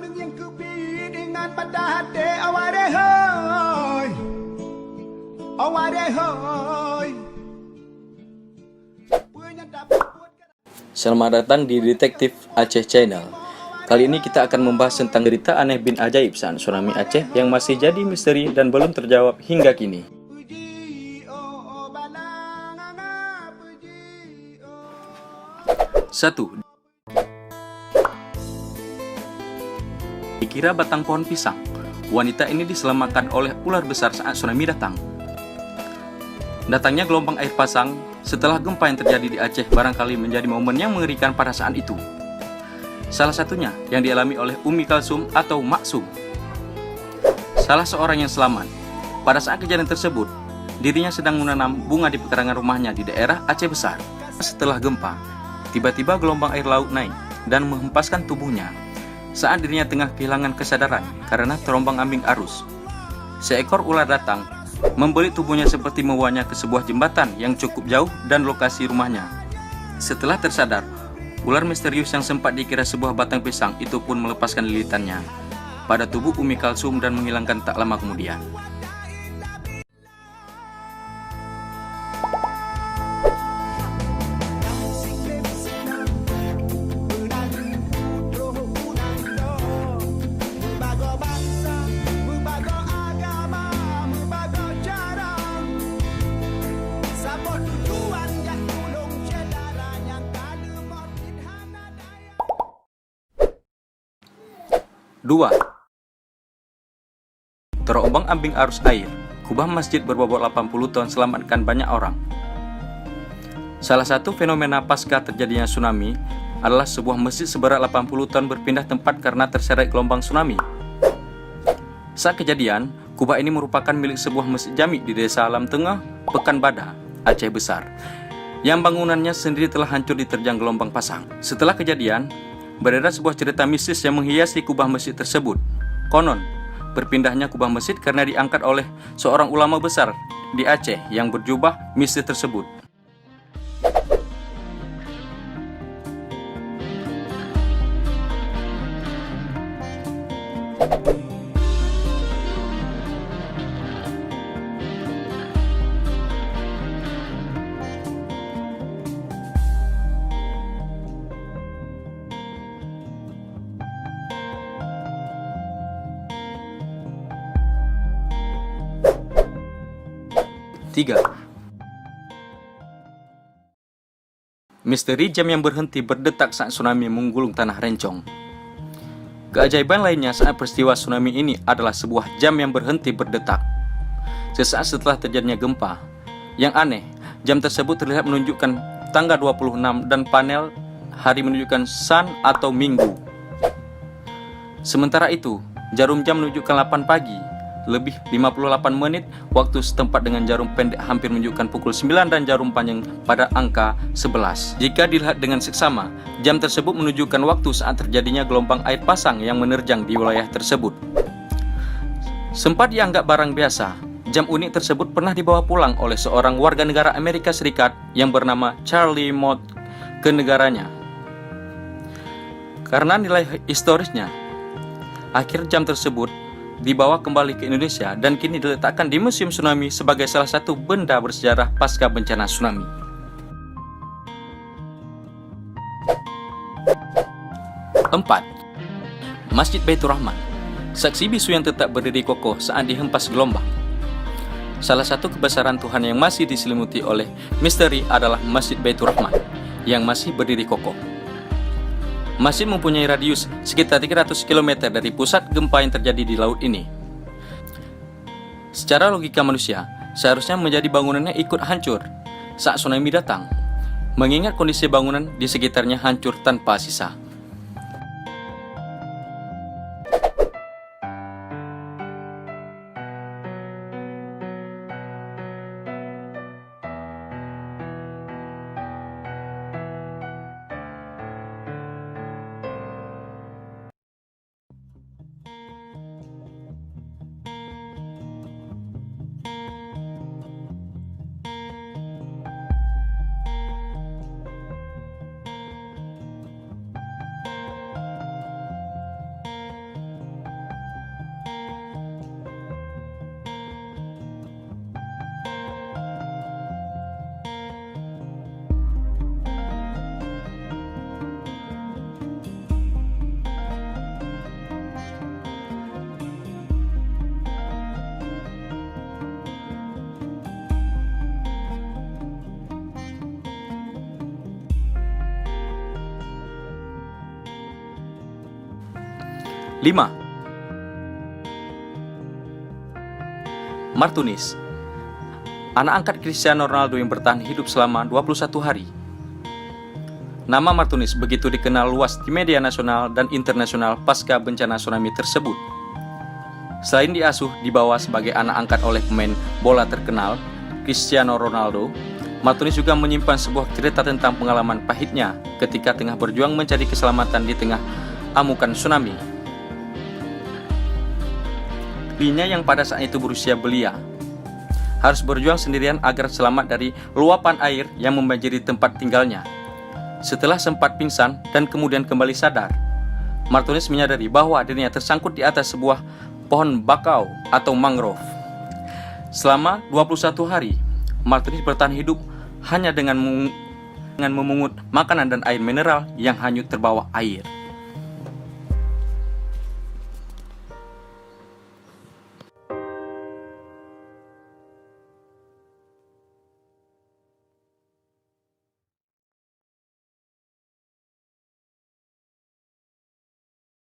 นึงยังคือพี่dengan pada hati awak deh hoy awak deh hoy. Selamat datang di Detektif Aceh Channel. Kali ini kita akan membahas tentang cerita aneh bin ajaib saat tsunami Aceh yang masih jadi misteri dan belum terjawab hingga kini. 1. Dikira batang pohon pisang, wanita ini diselamatkan oleh ular besar saat tsunami datang. Datangnya gelombang air pasang setelah gempa yang terjadi di Aceh barangkali menjadi momen yang mengerikan pada saat itu. Salah satunya yang dialami oleh Umi Kalsum atau Maksum, salah seorang yang selamat. Pada saat kejadian tersebut, dirinya sedang menanam bunga di pekarangan rumahnya di daerah Aceh Besar. Setelah gempa, tiba-tiba gelombang air laut naik dan menghempaskan tubuhnya saat dirinya tengah kehilangan kesadaran karena terombang-ambing arus. Seekor ular datang, membelit tubuhnya seperti membawanya ke sebuah jembatan yang cukup jauh dan lokasi rumahnya. Setelah tersadar, ular misterius yang sempat dikira sebuah batang pisang itu pun melepaskan lilitannya pada tubuh Umi Kalsum dan menghilangkan tak lama kemudian. Dua. Terombang-ambing arus air, kubah masjid berbobot 80 ton selamatkan banyak orang. Salah satu fenomena pasca terjadinya tsunami adalah sebuah masjid seberat 80 ton berpindah tempat karena terseret gelombang tsunami. Saat kejadian, kubah ini merupakan milik sebuah masjid jami di Desa Alam Tengah, Pekanbadak, Aceh Besar, yang bangunannya sendiri telah hancur diterjang gelombang pasang. Setelah kejadian, beredar sebuah cerita mistis yang menghiasi kubah masjid tersebut. Konon, berpindahnya kubah masjid karena diangkat oleh seorang ulama besar di Aceh yang berjubah mistis tersebut. Tiga. Misteri jam yang berhenti berdetak saat tsunami menggulung tanah Rencong. Keajaiban lainnya saat peristiwa tsunami ini adalah sebuah jam yang berhenti berdetak sesaat setelah terjadinya gempa. Yang aneh, jam tersebut terlihat menunjukkan tanggal 26 dan panel hari menunjukkan sun atau minggu. Sementara itu, jarum jam menunjukkan 8 pagi lebih 58 menit waktu setempat dengan jarum pendek hampir menunjukkan pukul 9 dan jarum panjang pada angka 11. Jika dilihat dengan seksama, jam tersebut menunjukkan waktu saat terjadinya gelombang air pasang yang menerjang di wilayah tersebut. Sempat dianggap barang biasa, jam unik tersebut pernah dibawa pulang oleh seorang warga negara Amerika Serikat yang bernama Charlie Mott ke negaranya. Karena nilai historisnya, akhir jam tersebut dibawa kembali ke Indonesia dan kini diletakkan di Museum Tsunami sebagai salah satu benda bersejarah pasca bencana tsunami. 4. Masjid Baitur Rahman, saksi bisu yang tetap berdiri kokoh saat dihempas gelombang. Salah satu kebesaran Tuhan yang masih diselimuti oleh misteri adalah Masjid Baitur Rahman yang masih berdiri kokoh. Masjid mempunyai radius sekitar 300 km dari pusat gempa yang terjadi di laut ini. Secara logika manusia, seharusnya menjadi bangunannya ikut hancur saat tsunami datang, mengingat kondisi bangunan di sekitarnya hancur tanpa sisa. 5. Martunis, anak angkat Cristiano Ronaldo yang bertahan hidup selama 21 hari. Nama Martunis begitu dikenal luas di media nasional dan internasional pasca bencana tsunami tersebut. Selain diasuh di bawah sebagai anak angkat oleh pemain bola terkenal Cristiano Ronaldo, Martunis juga menyimpan sebuah cerita tentang pengalaman pahitnya ketika tengah berjuang mencari keselamatan di tengah amukan tsunami. Dirinya yang pada saat itu berusia belia harus berjuang sendirian agar selamat dari luapan air yang membanjiri tempat tinggalnya. Setelah sempat pingsan dan kemudian kembali sadar, Martunis menyadari bahwa dirinya tersangkut di atas sebuah pohon bakau atau mangrove. Selama 21 hari, Martunis bertahan hidup hanya dengan memungut makanan dan air mineral yang hanyut terbawa air.